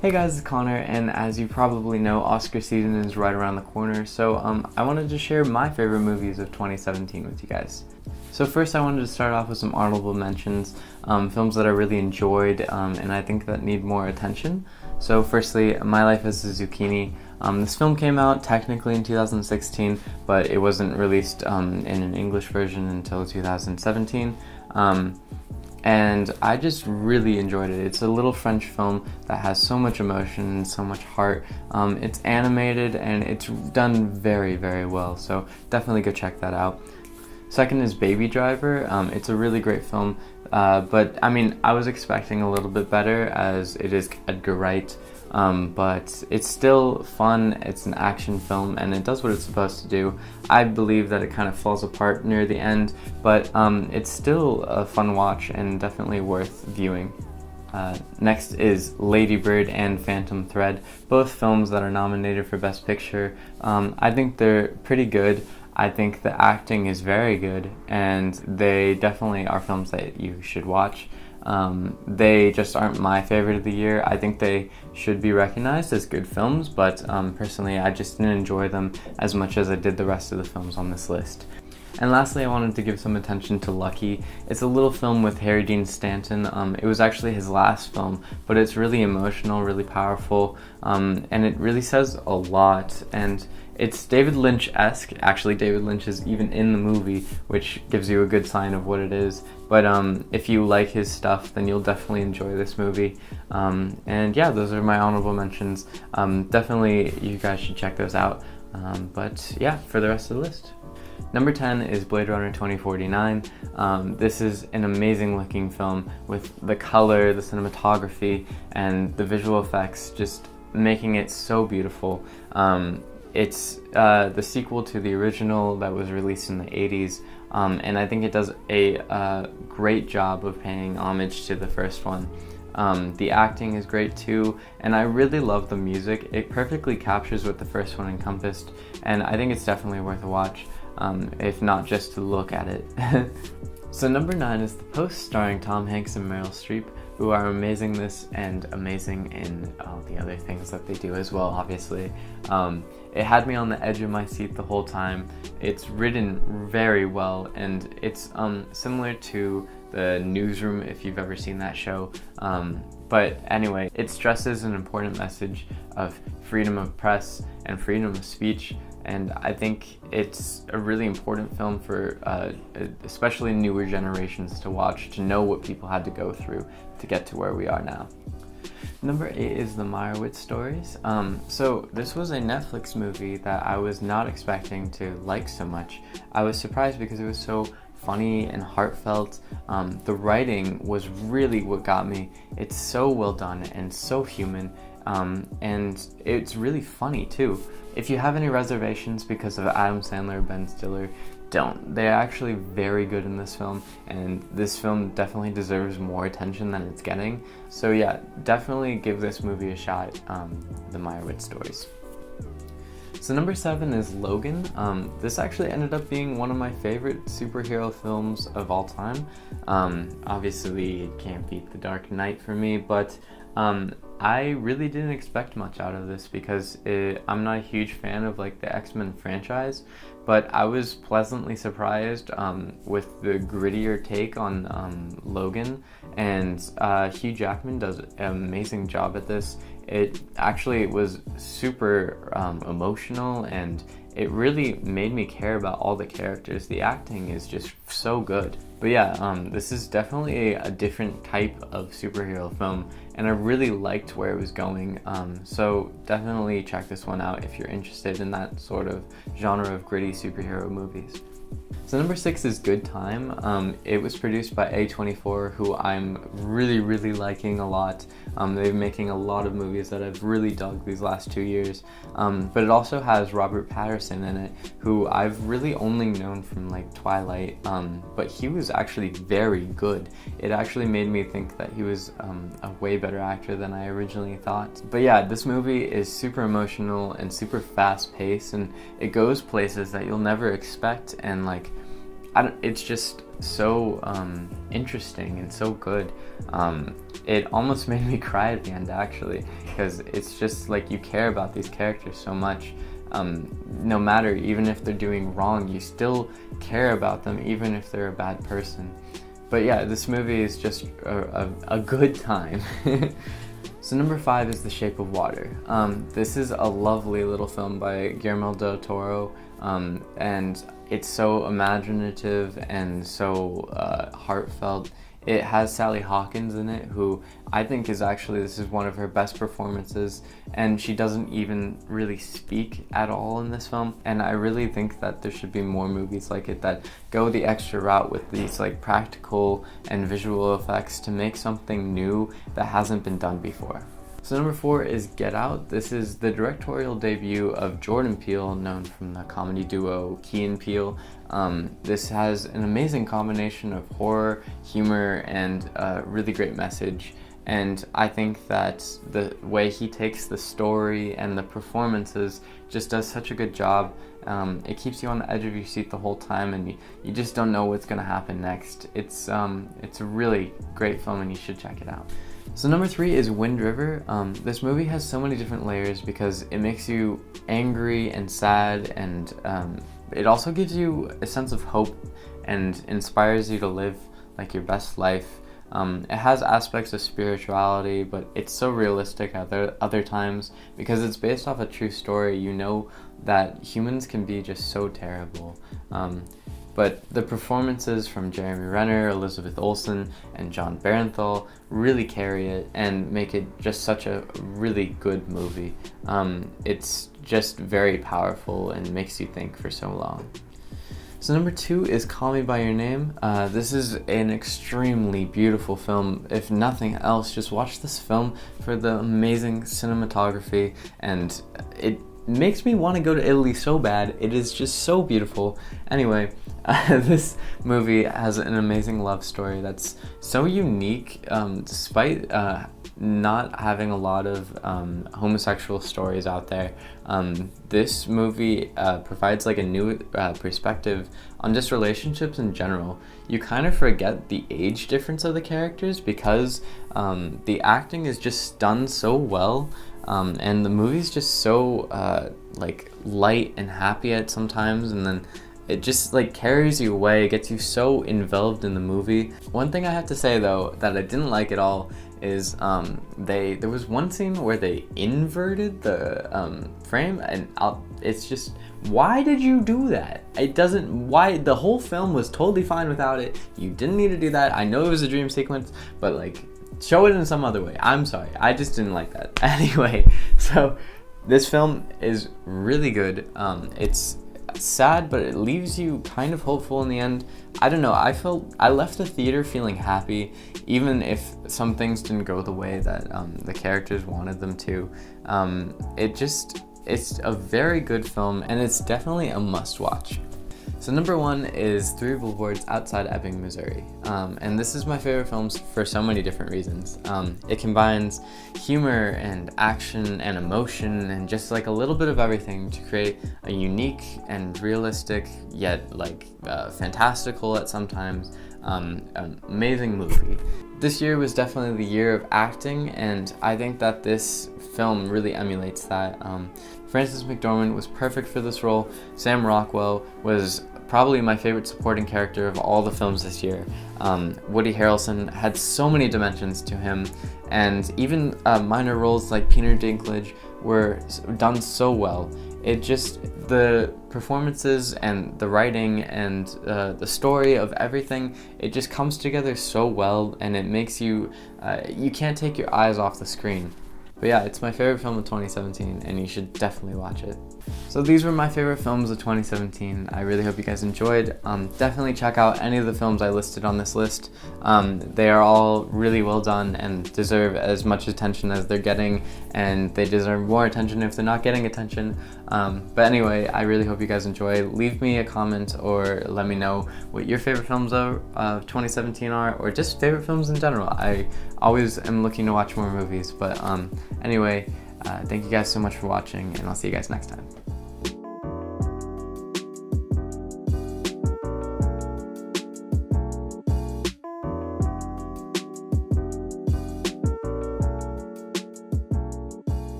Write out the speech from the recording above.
Hey guys, it's Connor, and as you probably know, Oscar season is right around the corner, so I wanted to share my favorite movies of 2017 with you guys. So first I wanted to start off with some honorable mentions, films that I really enjoyed, and I think that need more attention. So firstly, My Life as a Zucchini. This film came out technically in 2016, but it wasn't released in an English version until 2017. And I just really enjoyed it. It's a little French film that has so much emotion and so much heart. It's animated and it's done very, very well, so definitely go check that out. Second is Baby Driver. It's a really great film, but I mean, I was expecting a little bit better as it is Edgar Wright, but it's still fun. It's an action film and it does what it's supposed to do. I believe that it kind of falls apart near the end, but it's still a fun watch and definitely worth viewing. Next is Lady Bird and Phantom Thread, both films that are nominated for Best Picture. I think they're pretty good. I think the acting is very good, and they definitely are films that you should watch. They just aren't my favorite of the year. I think they should be recognized as good films, but personally I just didn't enjoy them as much as I did the rest of the films on this list. And lastly, I wanted to give some attention to Lucky. It's a little film with Harry Dean Stanton. It was actually his last film, but it's really emotional, really powerful, and it really says a lot. And it's David Lynch-esque. Actually, David Lynch is even in the movie, which gives you a good sign of what it is. But if you like his stuff, then you'll definitely enjoy this movie. And yeah, those are my honorable mentions. Definitely, you guys should check those out. But yeah, for the rest of the list. Number 10 is Blade Runner 2049. This is an amazing looking film with the color, the cinematography, and the visual effects just making it so beautiful. It's the sequel to the original that was released in the 80s, and I think it does a great job of paying homage to the first one. The acting is great too, and I really love the music. It perfectly captures what the first one encompassed, and I think it's definitely worth a watch, if not just to look at it. So number 9 is The Post, starring Tom Hanks and Meryl Streep, who are amazing this and amazing in all the other things that they do as well, obviously. It had me on the edge of my seat the whole time. It's written very well, and it's similar to The Newsroom, if you've ever seen that show. But anyway, it stresses an important message of freedom of press and freedom of speech, and I think it's a really important film for especially newer generations to watch, to know what people had to go through to get to where we are now. Number 8 is The Meyerowitz Stories. So this was a Netflix movie that I was not expecting to like so much. I was surprised because it was so funny and heartfelt. The writing was really what got me. It's so well done and so human, and it's really funny too. If you have any reservations because of Adam Sandler or Ben Stiller, don't. They're actually very good in this film, and this film definitely deserves more attention than it's getting. So yeah, definitely give this movie a shot, The Meyerowitz Stories. So number 7 is Logan. This actually ended up being one of my favorite superhero films of all time. Obviously, it can't beat The Dark Knight for me, but I really didn't expect much out of this because I'm not a huge fan of like the X-Men franchise, but I was pleasantly surprised with the grittier take on Logan, and Hugh Jackman does an amazing job at this. It actually was super emotional, and it really made me care about all the characters. The acting is just so good. But yeah, this is definitely a different type of superhero film, and I really liked where it was going. So definitely check this one out if you're interested in that sort of genre of gritty superhero movies. So number 6 is Good Time. It was produced by A24, who I'm really liking a lot. They've been making a lot of movies that I've really dug these last 2 years. But it also has Robert Pattinson in it, who I've really only known from like Twilight, but he was actually very good. It actually made me think that he was a way better actor than I originally thought. But yeah, this movie is super emotional and super fast paced, and it goes places that you'll never expect, and like it's just so interesting and so good. It almost made me cry at the end, actually, because it's just like you care about these characters so much. No matter, even if they're doing wrong, you still care about them, even if they're a bad person. But yeah, this movie is just a good time. So number 5 is The Shape of Water. This is a lovely little film by Guillermo del Toro, and it's so imaginative and so heartfelt. It has Sally Hawkins in it, who I think this is one of her best performances, and she doesn't even really speak at all in this film. And I really think that there should be more movies like it that go the extra route with these like practical and visual effects to make something new that hasn't been done before. So number 4 is Get Out. This is the directorial debut of Jordan Peele, known from the comedy duo Key and Peele. This has an amazing combination of horror, humor, and a really great message. And I think that the way he takes the story and the performances just does such a good job. It keeps you on the edge of your seat the whole time, and you just don't know what's going to happen next. It's a really great film, and you should check it out. So number 3 is Wind River. This movie has so many different layers because it makes you angry and sad, and it also gives you a sense of hope and inspires you to live like your best life. It has aspects of spirituality, but it's so realistic at other times because it's based off a true story. You know that humans can be just so terrible. But the performances from Jeremy Renner, Elizabeth Olsen, and John Barenthal really carry it and make it just such a really good movie. It's just very powerful and makes you think for so long. So number 2 is Call Me By Your Name. This is an extremely beautiful film. If nothing else, just watch this film for the amazing cinematography, and it makes me want to go to Italy so bad. It is just so beautiful. Anyway, this movie has an amazing love story that's so unique, despite not having a lot of homosexual stories out there. This movie provides like a new perspective on just relationships in general. You kind of forget the age difference of the characters because the acting is just done so well. And the movie's just so like light and happy at sometimes, and then it just like carries you away. It gets you so involved in the movie. One thing I have to say though that I didn't like at all is there was one scene where they inverted the frame, and it's just, why did you do that? Why the whole film was totally fine without it. You didn't need to do that. I know it was a dream sequence, but like, show it in some other way. I'm sorry, I just didn't like that. Anyway, so this film is really good. It's sad, but it leaves you kind of hopeful in the end. I don't know, I left the theater feeling happy, even if some things didn't go the way that the characters wanted them to. It's a very good film, and it's definitely a must-watch. So number 1 is 3 Billboards Outside Ebbing, Missouri. And this is my favorite film for so many different reasons. It combines humor and action and emotion and just like a little bit of everything to create a unique and realistic, yet like fantastical at sometimes, amazing movie. This year was definitely the year of acting, and I think that this film really emulates that. Frances McDormand was perfect for this role. Sam Rockwell was probably my favorite supporting character of all the films this year. Woody Harrelson had so many dimensions to him, and even minor roles like Peter Dinklage were done so well. The performances and the writing and the story of everything, it just comes together so well, and it makes you can't take your eyes off the screen. But yeah, it's my favorite film of 2017, and you should definitely watch it. So these were my favorite films of 2017. I really hope you guys enjoyed. Definitely check out any of the films I listed on this list. They are all really well done and deserve as much attention as they're getting, and they deserve more attention if they're not getting attention. But anyway, I really hope you guys enjoy. Leave me a comment or let me know what your favorite films of 2017 are, or just favorite films in general. I always am looking to watch more movies, but anyway, thank you guys so much for watching, and I'll see you guys next time.